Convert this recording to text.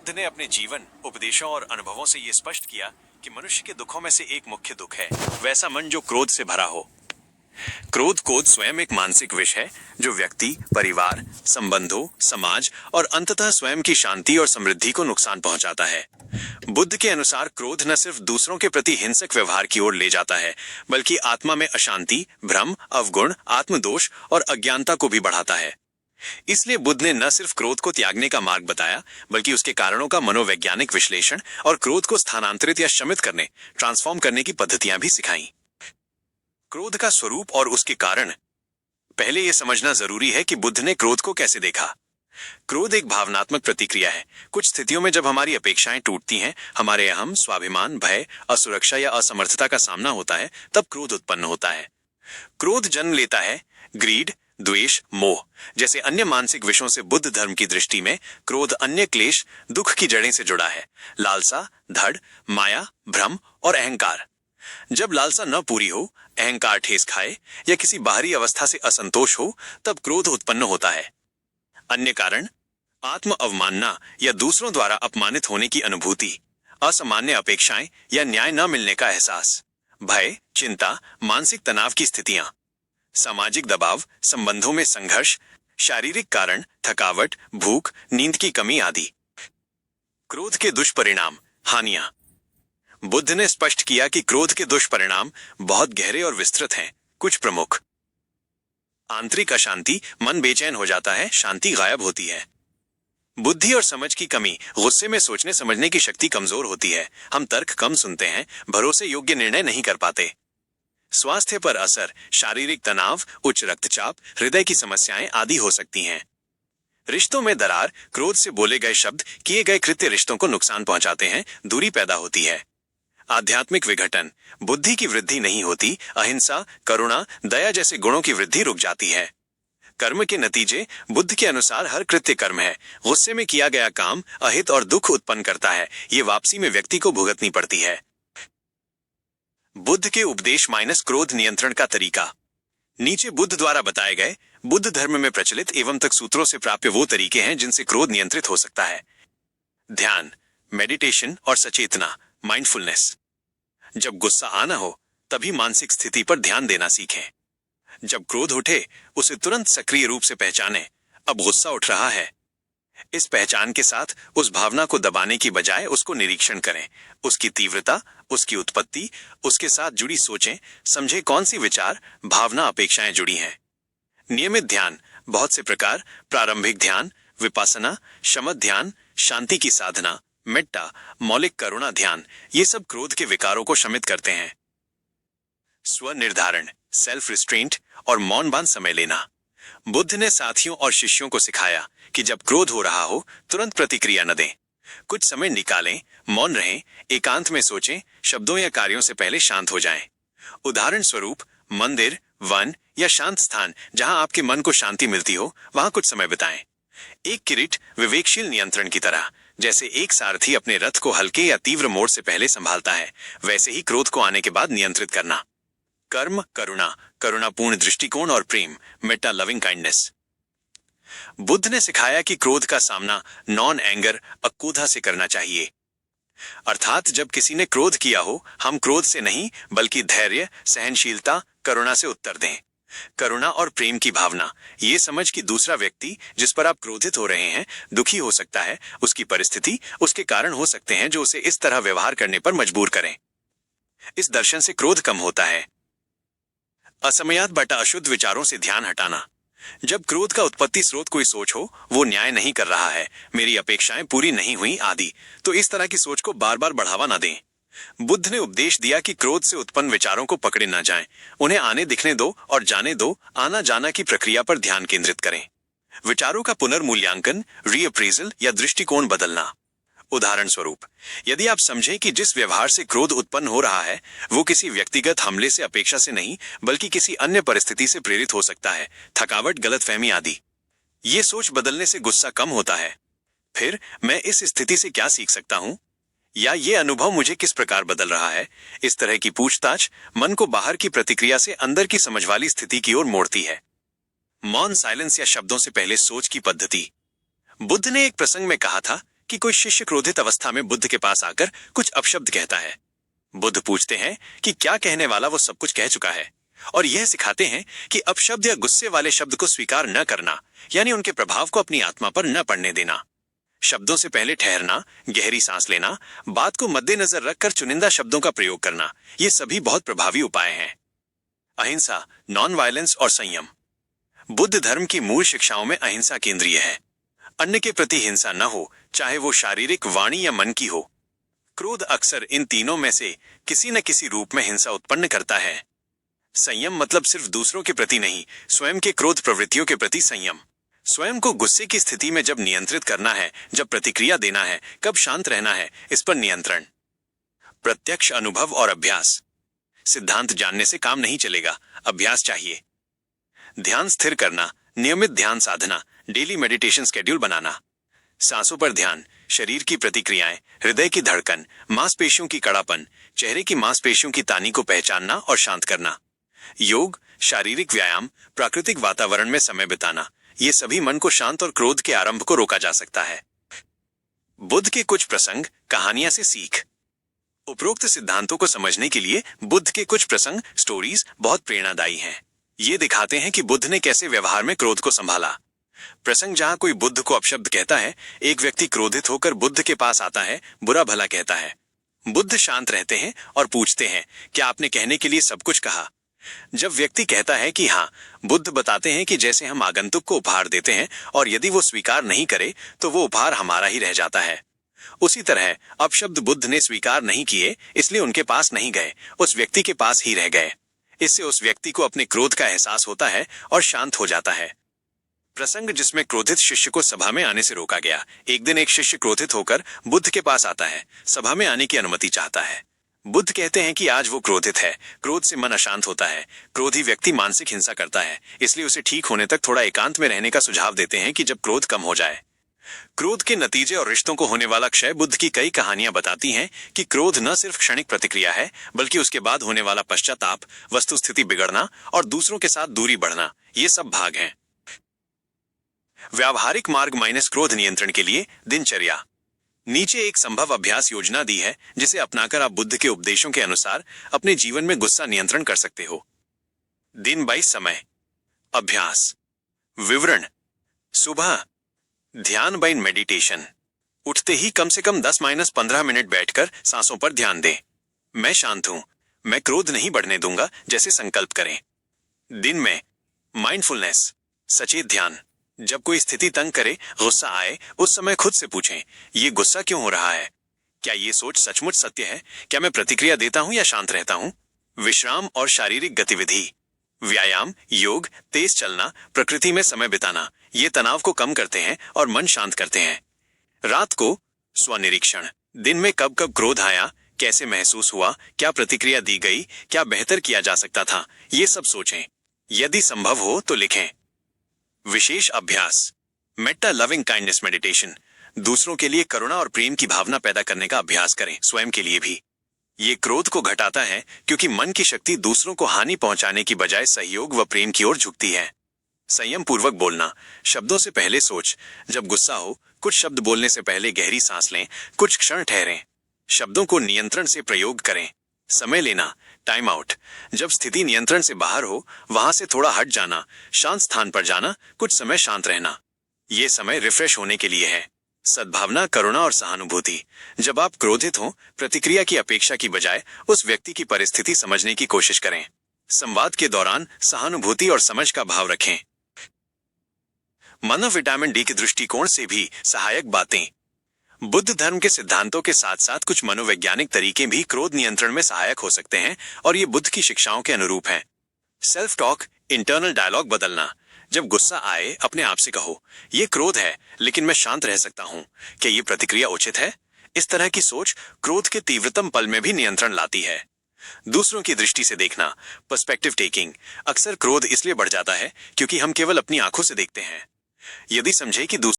बुद्ध ने अपने जीवन, उपदेशों और अनुभवों से ये स्पष्ट किया कि मनुष्य के दुखों में से एक मुख्य दुख है वैसा मन जो क्रोध से भरा हो। क्रोध स्वयं एक मानसिक विष है जो व्यक्ति, परिवार, संबंधों, समाज और अंततः स्वयं की शांति और समृद्धि को नुकसान पहुंचाता है। बुद्ध के अनुसार क्रोध न सिर्फ दूसरों के प्रति हिंसक व्यवहार की ओर ले जाता है, बल्कि आत्मा में अशांति, भ्रम, अवगुण, आत्मदोष और अज्ञानता को भी बढ़ाता है। इसलिए बुद्ध ने न सिर्फ क्रोध को त्यागने का मार्ग बताया, बल्कि उसके कारणों का मनोवैज्ञानिक विश्लेषण और क्रोध को स्थानांतरित या शमित करने, ट्रांसफॉर्म करने की पद्धतियां भी सिखाई। क्रोध का स्वरूप और उसके कारण। पहले यह समझना जरूरी है कि बुद्ध ने क्रोध को कैसे देखा। क्रोध एक भावनात्मक प्रतिक्रिया है। कुछ स्थितियों में जब हमारी अपेक्षाएं टूटती हैं, हमारे अहम, स्वाभिमान, भय, असुरक्षा या असमर्थता का सामना होता है, तब क्रोध उत्पन्न होता है। क्रोध जन्म लेता है ग्रीड, द्वेष, मोह जैसे अन्य मानसिक विषयों से। बुद्ध धर्म की दृष्टि में क्रोध अन्य क्लेश, दुख की जड़ें से जुड़ा है। लालसा, धड़, माया, भ्रम और अहंकार। जब लालसा न पूरी हो, अहंकार ठेस खाए या किसी बाहरी अवस्था से असंतोष हो, तब क्रोध उत्पन्न होता है। अन्य कारण आत्म अवमानना या दूसरों द्वारा अपमानित होने की अनुभूति, असामान्य अपेक्षाएं या न्याय न मिलने का एहसास, भय, चिंता, मानसिक तनाव की स्थितियां, सामाजिक दबाव, संबंधों में संघर्ष, शारीरिक कारण, थकावट, भूख, नींद की कमी आदि। क्रोध के दुष्परिणाम, हानियां। बुद्ध ने स्पष्ट किया कि क्रोध के दुष्परिणाम बहुत गहरे और विस्तृत हैं। कुछ प्रमुख: आंतरिक अशांति, मन बेचैन हो जाता है, शांति गायब होती है। बुद्धि और समझ की कमी, गुस्से में सोचने समझने की शक्ति कमजोर होती है। हम तर्क कम सुनते हैं, भरोसे योग्य निर्णय नहीं कर पाते। स्वास्थ्य पर असर, शारीरिक तनाव, उच्च रक्तचाप, हृदय की समस्याएं आदि हो सकती हैं। रिश्तों में दरार, क्रोध से बोले गए शब्द, किए गए कृत्य रिश्तों को नुकसान पहुंचाते हैं, दूरी पैदा होती है। आध्यात्मिक विघटन, बुद्धि की वृद्धि नहीं होती, अहिंसा, करुणा, दया जैसे गुणों की वृद्धि रुक जाती है। कर्म के नतीजे, बुद्ध के अनुसार हर कृत्य कर्म है। गुस्से में किया गया काम अहित और दुख उत्पन्न करता है। ये वापसी में व्यक्ति को भुगतनी पड़ती है। बुद्ध के उपदेश माइनस क्रोध नियंत्रण का तरीका। नीचे बुद्ध द्वारा बताए गए बुद्ध धर्म में प्रचलित एवं तक सूत्रों से प्राप्य वो तरीके हैं जिनसे क्रोध नियंत्रित हो सकता है। ध्यान, मेडिटेशन और सचेतना, माइंडफुलनेस। जब गुस्सा आना हो, तभी मानसिक स्थिति पर ध्यान देना सीखें। जब क्रोध उठे, उसे तुरंत सक्रिय रूप से पहचानें, अब गुस्सा उठ रहा है। इस पहचान के साथ उस भावना को दबाने की बजाय उसको निरीक्षण करें, उसकी तीव्रता, उसकी उत्पत्ति, उसके साथ जुड़ी सोचें, समझें कौन सी विचार, भावना, अपेक्षाएं जुड़ी हैं। नियमित ध्यान, बहुत से प्रकार, प्रारंभिक ध्यान, विपासना, शमत ध्यान, शांति की साधना, मेट्टा, मौलिक करुणा ध्यान, ये सब क्रोध के विकारों को शमित करते हैं। स्व निर्धारण, सेल्फ रिस्ट्रेंट और मौनबान समय लेना। बुद्ध ने साथियों और शिष्यों को सिखाया कि जब क्रोध हो रहा हो, तुरंत प्रतिक्रिया न दें। कुछ समय निकालें, मौन रहें, एकांत में सोचें, शब्दों या कार्यों से पहले शांत हो जाएं। उदाहरण स्वरूप, मंदिर, वन या शांत स्थान जहां आपके मन को शांति मिलती हो, वहां कुछ समय बिताएं। एक किरीट, विवेकशील नियंत्रण की तरह। जैसे एक सारथी अपने रथ को हल्के या तीव्र मोड़ से पहले संभालता है, वैसे ही क्रोध को आने के बाद नियंत्रित करना। कर्म, करुणा, करुणापूर्ण दृष्टिकोण और प्रेम, मेटा, लविंग काइंडनेस। बुद्ध ने सिखाया कि क्रोध का सामना नॉन एंगर, अक्रोधा से करना चाहिए। अर्थात जब किसी ने क्रोध किया हो, हम क्रोध से नहीं बल्कि धैर्य, सहनशीलता, करुणा से उत्तर दें। करुणा और प्रेम की भावना, ये समझ कि दूसरा व्यक्ति जिस पर आप क्रोधित हो रहे हैं दुखी हो सकता है, उसकी परिस्थिति, उसके कारण हो सकते हैं जो उसे इस तरह व्यवहार करने पर मजबूर करें। इस दर्शन से क्रोध कम होता है। असमयात बटा अशुद्ध विचारों से ध्यान हटाना। जब क्रोध का उत्पत्ति स्रोत कोई सोच हो, वो न्याय नहीं कर रहा है, मेरी अपेक्षाएं पूरी नहीं हुई आदि, तो इस तरह की सोच को बार बार बढ़ावा न दें। बुद्ध ने उपदेश दिया कि क्रोध से उत्पन्न विचारों को पकड़े न जाएं, उन्हें आने दिखने दो और जाने दो, आना जाना की प्रक्रिया पर ध्यान केंद्रित करें। विचारों का पुनर्मूल्यांकन, रीअप्रेजल या दृष्टिकोण बदलना। उदाहरण स्वरूप, यदि आप समझें कि जिस व्यवहार से क्रोध उत्पन्न हो रहा है वो किसी व्यक्तिगत हमले से, अपेक्षा से नहीं बल्कि किसी अन्य परिस्थिति से प्रेरित हो सकता है, थकावट, गलतफहमी आदि, ये सोच बदलने से गुस्सा कम होता है। फिर मैं इस स्थिति से क्या सीख सकता हूं, या ये अनुभव मुझे किस प्रकार बदल रहा है, इस तरह की पूछताछ मन को बाहर की प्रतिक्रिया से अंदर की समझ वाली स्थिति की ओर मोड़ती है। मौन, साइलेंस या शब्दों से पहले सोच की पद्धति। बुद्ध ने एक प्रसंग में कहा था कि कोई शिष्य क्रोधित अवस्था में बुद्ध के पास आकर कुछ अपशब्द कहता है। बुद्ध पूछते हैं कि क्या कहने वाला वो सब कुछ कह चुका है, और यह सिखाते हैं कि अपशब्द या गुस्से वाले शब्द को स्वीकार न करना, यानी उनके प्रभाव को अपनी आत्मा पर न पड़ने देना। शब्दों से पहले ठहरना, गहरी सांस लेना, बात को मद्देनजर रखकर चुनिंदा शब्दों का प्रयोग करना, ये सभी बहुत प्रभावी उपाय हैं। अहिंसा, नॉन वायलेंस और संयम। बुद्ध धर्म की मूल शिक्षाओं में अहिंसा केंद्रीय है। अन्य के प्रति हिंसा न हो, चाहे वो शारीरिक, वाणी या मन की हो। क्रोध अक्सर इन तीनों में से किसी न किसी रूप में हिंसा उत्पन्न करता है। संयम मतलब सिर्फ दूसरों के प्रति नहीं, स्वयं के क्रोध प्रवृत्तियों के प्रति संयम। स्वयं को गुस्से की स्थिति में जब नियंत्रित करना है, जब प्रतिक्रिया देना है, कब शांत रहना है, इस पर नियंत्रण। प्रत्यक्ष अनुभव और अभ्यास। सिद्धांत जानने से काम नहीं चलेगा, अभ्यास चाहिए। ध्यान स्थिर करना, नियमित ध्यान साधना, डेली मेडिटेशन शेड्यूल बनाना। सांसों पर ध्यान, शरीर की प्रतिक्रियाएं, हृदय की धड़कन, मांसपेशियों की कड़ापन, चेहरे की मांसपेशियों की तानी को पहचानना और शांत करना। योग, शारीरिक व्यायाम, प्राकृतिक वातावरण में समय बिताना, ये सभी मन को शांत और क्रोध के आरंभ को रोका जा सकता है। बुद्ध के कुछ प्रसंग, कहानियां से सीख। उपरोक्त सिद्धांतों को समझने के लिए बुद्ध के कुछ प्रसंग, स्टोरीज बहुत प्रेरणादायी हैं। ये दिखाते हैं कि बुद्ध ने कैसे व्यवहार में क्रोध को संभाला। प्रसंग जहां कोई बुद्ध को अपशब्द कहता है, एक व्यक्ति क्रोधित होकर बुद्ध के पास आता है, बुरा भला कहता है। बुद्ध शांत रहते हैं और पूछते हैं, क्या आपने कहने के लिए सब कुछ कहा? जब व्यक्ति कहता है कि हाँ, बुद्ध बताते हैं कि जैसे हम आगंतुक को उपहार देते हैं और यदि वो स्वीकार नहीं करे तो वो उपहार हमारा ही रह जाता है। उसी तरह अपशब्द बुद्ध ने स्वीकार नहीं किए, इसलिए उनके पास नहीं गए, उस व्यक्ति के पास ही रह गए। इससे उस व्यक्ति को अपने क्रोध का एहसास होता है और शांत हो जाता है। प्रसंग जिसमें क्रोधित शिष्य को सभा में आने से रोका गया। एक दिन एक शिष्य क्रोधित होकर बुद्ध के पास आता है, सभा में आने की अनुमति चाहता है। बुद्ध कहते हैं कि आज वो क्रोधित है, क्रोध से मन अशांत होता है, क्रोधी व्यक्ति मानसिक हिंसा करता है, इसलिए उसे ठीक होने तक थोड़ा एकांत में रहने का सुझाव देते हैं कि जब क्रोध कम हो जाए। क्रोध के नतीजे और रिश्तों को होने वाला क्षय। बुद्ध की कई कहानियां बताती हैं कि क्रोध न सिर्फ क्षणिक प्रतिक्रिया है, बल्कि उसके बाद होने वाला पश्चाताप, वस्तुस्थिति बिगड़ना और दूसरों के साथ दूरी बढ़ना, ये सब भाग हैं। व्यावहारिक मार्ग माइनस क्रोध नियंत्रण के लिए दिनचर्या। नीचे एक संभव अभ्यास योजना दी है जिसे अपनाकर आप बुद्ध के उपदेशों के अनुसार अपने जीवन में गुस्सा नियंत्रण कर सकते हो। दिन 22 समय। अभ्यास। विवरण। सुबह ध्यान बाय मेडिटेशन। उठते ही कम से कम 10-15 मिनट बैठकर सांसों पर ध्यान दें। मैं शांत हूं, मैं क्रोध नहीं बढ़ने दूंगा जैसे संकल्प करें। दिन में माइंडफुलनेस, सचेत ध्यान। जब कोई स्थिति तंग करे, गुस्सा आए, उस समय खुद से पूछें, ये गुस्सा क्यों हो रहा है? क्या ये सोच सचमुच सत्य है? क्या मैं प्रतिक्रिया देता हूं या शांत रहता हूं? विश्राम और शारीरिक गतिविधि। व्यायाम, योग, तेज चलना, प्रकृति में समय बिताना, ये तनाव को कम करते हैं और मन शांत करते हैं। रात को स्वनिरीक्षण। दिन में कब कब क्रोध आया, कैसे महसूस हुआ, क्या प्रतिक्रिया दी गई, क्या बेहतर किया जा सकता था, ये सब सोचें। यदि संभव हो तो लिखें। विशेष अभ्यास। Metta loving kindness meditation. दूसरों के लिए करुणा और प्रेम की भावना पैदा करने का अभ्यास करें, स्वयं के लिए भी। ये क्रोध को घटाता है क्योंकि मन की शक्ति दूसरों को हानि पहुंचाने की बजाय सहयोग व प्रेम की ओर झुकती है। संयम पूर्वक बोलना। शब्दों से पहले सोच। जब गुस्सा हो, कुछ शब्द बोलने से पहले गहरी सांस लें, कुछ क्षण ठहरें। शब्दों को नियंत्रण से प्रयोग करें। समय लेना, टाइम आउट। जब स्थिति नियंत्रण से बाहर हो, वहां से थोड़ा हट जाना, शांत स्थान पर जाना, कुछ समय शांत रहना। ये समय रिफ्रेश होने के लिए है। सद्भावना, करुणा और सहानुभूति। जब आप क्रोधित हो, प्रतिक्रिया की अपेक्षा की बजाय उस व्यक्ति की परिस्थिति समझने की कोशिश करें। संवाद के दौरान सहानुभूति और समझ का भाव रखें। मानव विटामिन डी के दृष्टिकोण से भी सहायक बातें। बुद्ध धर्म के सिद्धांतों के साथ साथ कुछ मनोवैज्ञानिक तरीके भी क्रोध नियंत्रण में सहायक हो सकते हैं और ये बुद्ध की शिक्षाओं के अनुरूप हैं। सेल्फ टॉक, इंटरनल डायलॉग बदलना। जब गुस्सा आए, अपने आप से कहो, ये क्रोध है लेकिन मैं शांत रह सकता हूं, क्या ये प्रतिक्रिया उचित है? इस तरह की सोच क्रोध के तीव्रतम पल में भी नियंत्रण लाती है। दूसरों की दृष्टि से देखना, पर्सपेक्टिव टेकिंग। अक्सर क्रोध इसलिए बढ़ जाता है क्योंकि हम केवल अपनी आंखों से देखते हैं। यदि समझे कि